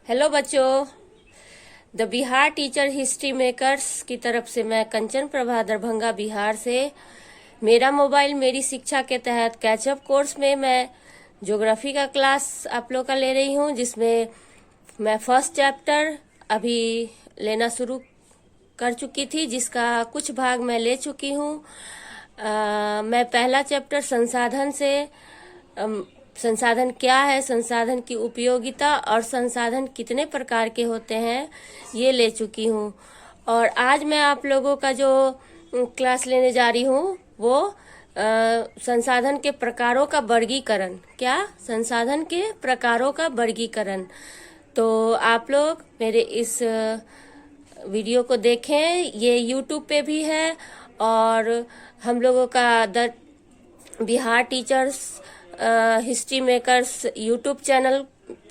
Hello बच्चों, the Bihar teacher history makers की तरफ से मैं कंचन प्रभा दरभंगा बिहार से मेरा मोबाइल मेरी शिक्षा के तहत कैचअप कोर्स में मैं ज्योग्राफी का क्लास आप लोग का ले रही हूँ, जिसमें मैं फर्स्ट चैप्टर अभी लेना शुरू कर चुकी थी, जिसका कुछ भाग मैं ले चुकी हूँ। मैं पहला चैप्टर संसाधन से संसाधन क्या है, संसाधन की उपयोगिता और संसाधन कितने प्रकार के होते हैं, ये ले चुकी हूँ। और आज मैं आप लोगों का जो क्लास लेने जा रही हूँ वो संसाधन के प्रकारों का वर्गीकरण। क्या? संसाधन के प्रकारों का वर्गीकरण। तो आप लोग मेरे इस वीडियो को देखें, ये यूट्यूब पे भी है और हम लोगों का the Bihar teachers history makers YouTube channel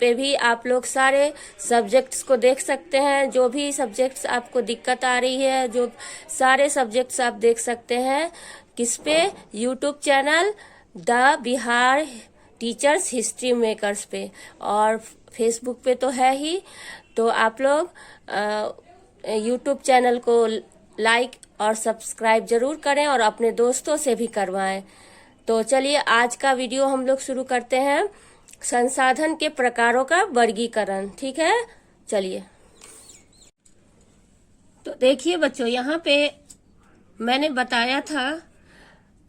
पे भी आप लोग सारे सब्जेक्ट्स को देख सकते हैं। जो भी सब्जेक्ट्स आपको दिक्कत आ रही है, जो सारे सब्जेक्ट्स आप देख सकते हैं किस पे? YouTube channel the Bihar teachers history makers पे, और फेसबुक पे तो है ही। तो आप लोग यूट्यूब चैनल को लाइक और सब्सक्राइब जरूर करें और अपने दोस्तों से भी करवाएं। तो चलिए आज का वीडियो हम लोग शुरू करते हैं, संसाधन के प्रकारों का वर्गीकरण। ठीक है, चलिए। तो देखिए बच्चों, यहाँ पे मैंने बताया था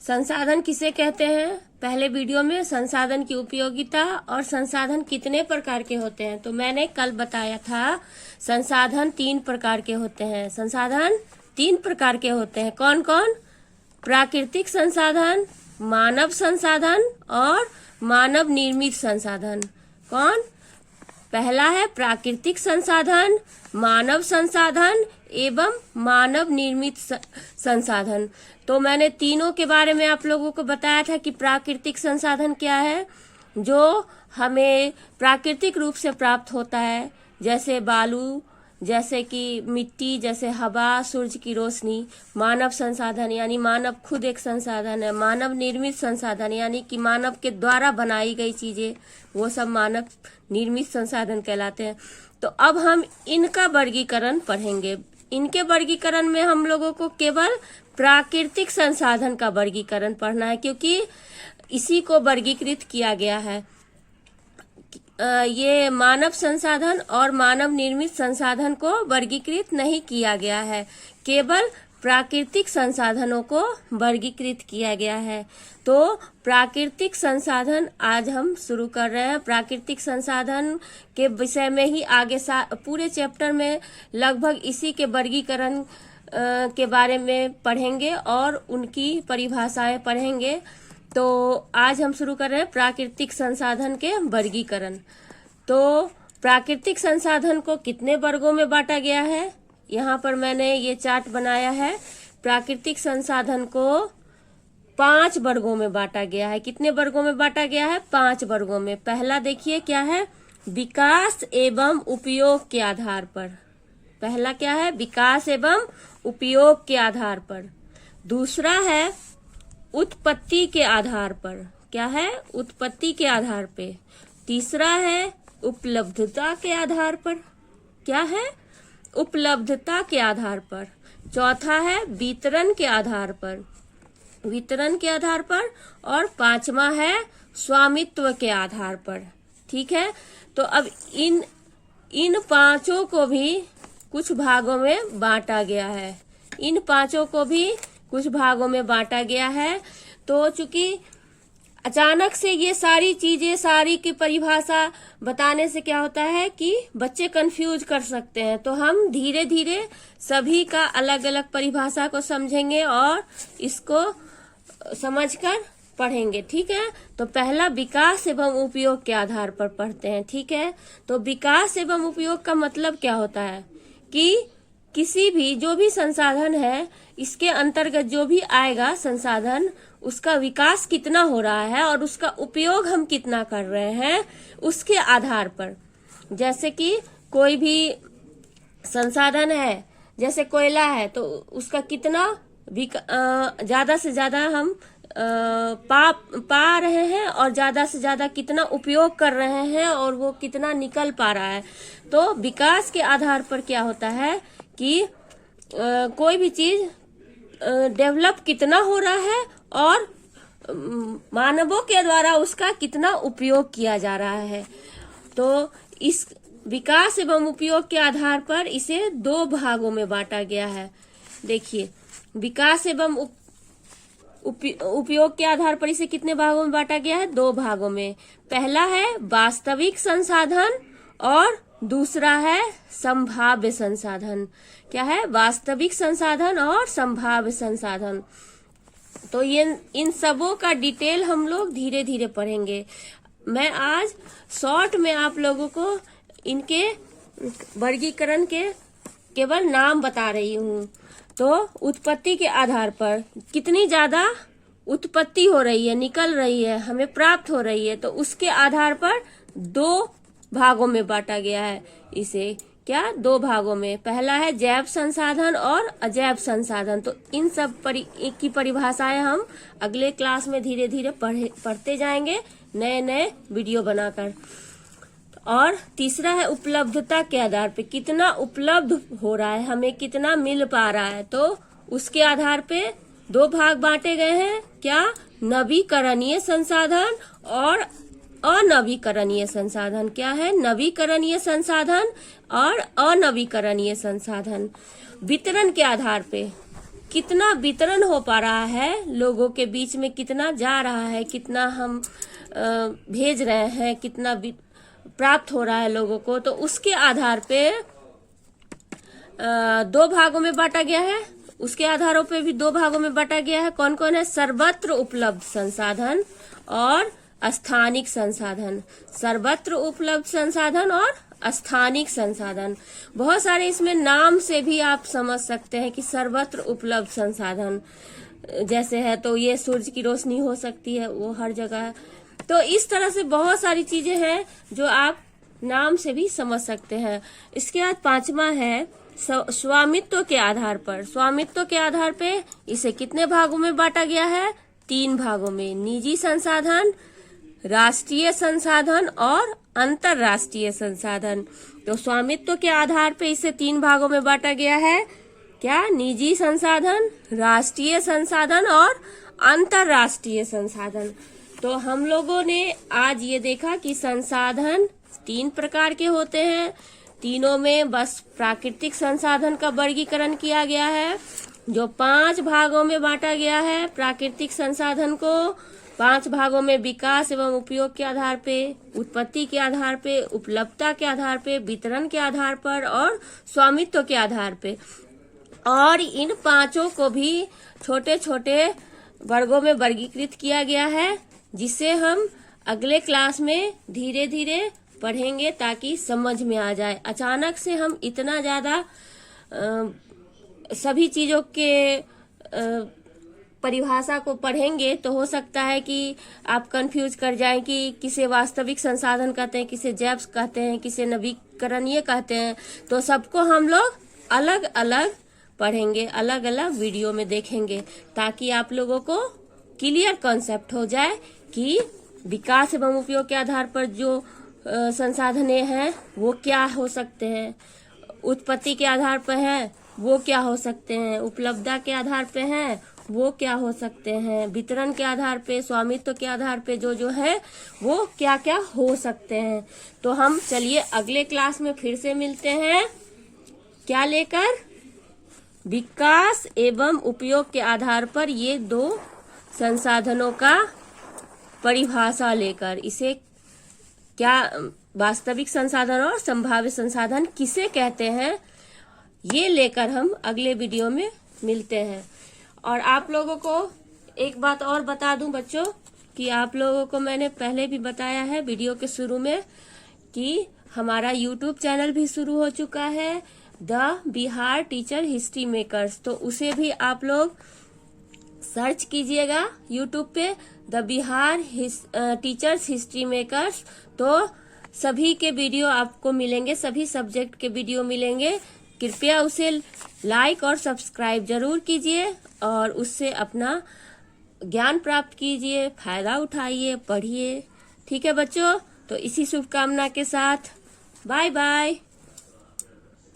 संसाधन किसे कहते हैं। पहले वीडियो में संसाधन की उपयोगिता और संसाधन कितने प्रकार के होते हैं। तो मैंने कल बताया था संसाधन 3 प्रकार के होते हैं। संसाधन 3 प्रकार के होते हैं। कौन कौन? प्राकृतिक संसाधन, मानव संसाधन और मानव निर्मित संसाधन। कौन? पहला है प्राकृतिक संसाधन, मानव संसाधन एवं मानव निर्मित संसाधन। तो मैंने तीनों के बारे में आप लोगों को बताया था कि प्राकृतिक संसाधन क्या है, जो हमें प्राकृतिक रूप से प्राप्त होता है, जैसे बालू, जैसे कि मिट्टी, जैसे हवा, सूरज की रोशनी। मानव संसाधन यानी मानव खुद एक संसाधन है। मानव निर्मित संसाधन यानी कि मानव के द्वारा बनाई गई चीजें, वो सब मानव निर्मित संसाधन कहलाते हैं। तो अब हम इनका वर्गीकरण पढ़ेंगे। इनके वर्गीकरण में हम लोगों को केवल प्राकृतिक संसाधन का वर्गीकरण पढ़ना है, क्योंकि इसी को वर्गीकृत किया गया है। ये मानव संसाधन और मानव निर्मित संसाधन को वर्गीकृत नहीं किया गया है, केवल प्राकृतिक संसाधनों को वर्गीकृत किया गया है। तो प्राकृतिक संसाधन आज हम शुरू कर रहे हैं। प्राकृतिक संसाधन के विषय में ही आगे पूरे चैप्टर में लगभग इसी के वर्गीकरण के बारे में पढ़ेंगे और उनकी परिभाषाएं पढ़ेंगे। तो आज हम शुरू कर रहे हैं प्राकृतिक संसाधन के वर्गीकरण। तो प्राकृतिक संसाधन को कितने वर्गों में बांटा गया है, यहाँ पर मैंने ये चार्ट बनाया है। प्राकृतिक संसाधन को 5 वर्गों में बांटा गया है। कितने वर्गों में बांटा गया है? 5 वर्गों में। पहला देखिए क्या है? विकास एवं उपयोग के आधार पर। पहला क्या है? विकास एवं उपयोग के आधार पर। दूसरा है उत्पत्ति के आधार पर। क्या है? उत्पत्ति के आधार पे। तीसरा है उपलब्धता के आधार पर। क्या है? उपलब्धता के आधार पर। चौथा है वितरण के आधार पर। वितरण के आधार पर। और 5वां है स्वामित्व के आधार पर। ठीक है, तो अब इन 5 को भी कुछ भागों में बांटा गया है। इन 5 को भी कुछ भागों में बांटा गया है। तो चूंकि अचानक से ये सारी चीजें, सारी की परिभाषा बताने से क्या होता है कि बच्चे कंफ्यूज कर सकते हैं। तो हम धीरे धीरे सभी का अलग अलग परिभाषा को समझेंगे और इसको समझकर पढ़ेंगे। ठीक है, तो पहला विकास एवं उपयोग के आधार पर पढ़ते हैं। ठीक है, तो विकास एवं उपयोग का मतलब क्या होता है कि किसी भी जो भी संसाधन है, इसके अंतर्गत जो भी आएगा संसाधन, उसका विकास कितना हो रहा है और उसका उपयोग हम कितना कर रहे हैं, उसके आधार पर। जैसे कि कोई भी संसाधन है, जैसे कोयला है, तो उसका कितना ज्यादा से ज्यादा हम पा रहे हैं और ज्यादा से ज्यादा कितना उपयोग कर रहे हैं और वो कितना निकल पा रहा है। तो विकास के आधार पर क्या होता है कि कोई भी चीज डेवलप कितना हो रहा है और मानवों के द्वारा उसका कितना उपयोग किया जा रहा है। तो इस विकास एवं उपयोग के आधार पर इसे दो भागों में बांटा गया है। देखिए, विकास एवं उपयोग के आधार पर इसे कितने भागों में बांटा गया है? दो भागों में। पहला है वास्तविक संसाधन और दूसरा है संभाव्य संसाधन। क्या है? वास्तविक संसाधन और संभाव्य संसाधन। तो ये इन सबों का डिटेल हम लोग धीरे धीरे पढ़ेंगे। मैं आज शॉर्ट में आप लोगों को इनके वर्गीकरण के केवल नाम बता रही हूँ। तो उत्पत्ति के आधार पर कितनी ज्यादा उत्पत्ति हो रही है, निकल रही है, हमें प्राप्त हो रही है, तो उसके आधार पर दो भागों में बांटा गया है इसे। क्या? दो भागों में। पहला है जैव संसाधन और अजैव संसाधन। तो इन सब की परिभाषाएं हम अगले क्लास में धीरे धीरे पढ़ते जाएंगे, नए नए वीडियो बनाकर। और तीसरा है उपलब्धता के आधार पे, कितना उपलब्ध हो रहा है, हमें कितना मिल पा रहा है। तो उसके आधार पे दो भाग बांटे गए हैं। क्या? नवीकरणीय संसाधन और अनवीकरणीय संसाधन। क्या है? नवीकरणीय संसाधन और अनवीकरणीय संसाधन। वितरण के आधार पे कितना वितरण हो पा रहा है, लोगों के बीच में कितना जा रहा है, कितना हम भेज रहे हैं, कितना प्राप्त हो रहा है लोगों को। तो उसके आधार पे दो भागों में बांटा गया है। उसके आधारों पे भी दो भागों में बांटा गया है। कौन कौन है? सर्वत्र उपलब्ध संसाधन और स्थानिक संसाधन। सर्वत्र उपलब्ध संसाधन और स्थानिक संसाधन। बहुत सारे इसमें नाम से भी आप समझ सकते हैं कि सर्वत्र उपलब्ध संसाधन जैसे है, तो ये सूरज की रोशनी हो सकती है, वो हर जगह है। तो इस तरह से बहुत सारी चीजें हैं जो आप नाम से भी समझ सकते हैं। इसके बाद पांचवा है स्वामित्व के आधार पर। स्वामित्व के आधार पे इसे कितने भागों में बांटा गया है? तीन भागों में। निजी संसाधन, राष्ट्रीय संसाधन और अंतरराष्ट्रीय संसाधन। तो स्वामित्व के आधार पे इसे तीन भागों में बांटा गया है। क्या? निजी संसाधन, राष्ट्रीय संसाधन और अंतरराष्ट्रीय संसाधन। तो हम लोगों ने आज ये देखा कि संसाधन तीन प्रकार के होते हैं। तीनों में बस प्राकृतिक संसाधन का वर्गीकरण किया गया है, जो 5 भागों में बांटा गया है। प्राकृतिक संसाधन को 5 भागों में विकास एवं उपयोग के आधार पे, उत्पत्ति के आधार पे, उपलब्धता के आधार पे, वितरण के आधार पर और स्वामित्व के आधार पे। और इन पांचों को भी छोटे छोटे वर्गों में वर्गीकृत किया गया है, जिसे हम अगले क्लास में धीरे धीरे पढ़ेंगे ताकि समझ में आ जाए। अचानक से हम इतना ज्यादा सभी चीजों के परिभाषा को पढ़ेंगे तो हो सकता है कि आप कंफ्यूज कर जाएं कि किसे वास्तविक संसाधन कहते हैं, किसे जैव कहते हैं, किसे नवीकरणीय कहते हैं। तो सबको हम लोग अलग अलग पढ़ेंगे, अलग अलग वीडियो में देखेंगे, ताकि आप लोगों को क्लियर कॉन्सेप्ट हो जाए कि विकास एवं उपयोग के आधार पर जो संसाधने हैं वो क्या हो सकते हैं, उत्पत्ति के आधार पर है वो क्या हो सकते हैं, उपलब्धता के आधार पे हैं वो क्या हो सकते हैं, वितरण के आधार पे, स्वामित्व के आधार पे जो है वो क्या क्या हो सकते हैं। तो हम चलिए अगले क्लास में फिर से मिलते हैं, क्या लेकर? विकास एवं उपयोग के आधार पर ये दो संसाधनों का परिभाषा लेकर। इसे क्या वास्तविक संसाधन और संभाव्य संसाधन किसे कहते हैं, ये लेकर हम अगले वीडियो में मिलते हैं। और आप लोगों को एक बात और बता दूं बच्चों, कि आप लोगों को मैंने पहले भी बताया है वीडियो के शुरू में कि हमारा YouTube चैनल भी शुरू हो चुका है, the Bihar teacher history makers. तो उसे भी आप लोग सर्च कीजिएगा YouTube पे, the Bihar teachers history makers. तो सभी के वीडियो आपको मिलेंगे, सभी सब्जेक्ट के वीडियो मिलेंगे। कृपया उसे लाइक और सब्सक्राइब जरूर कीजिए और उससे अपना ज्ञान प्राप्त कीजिए, फायदा उठाइए, पढ़िए। ठीक है बच्चों, तो इसी शुभकामना के साथ बाय बाय।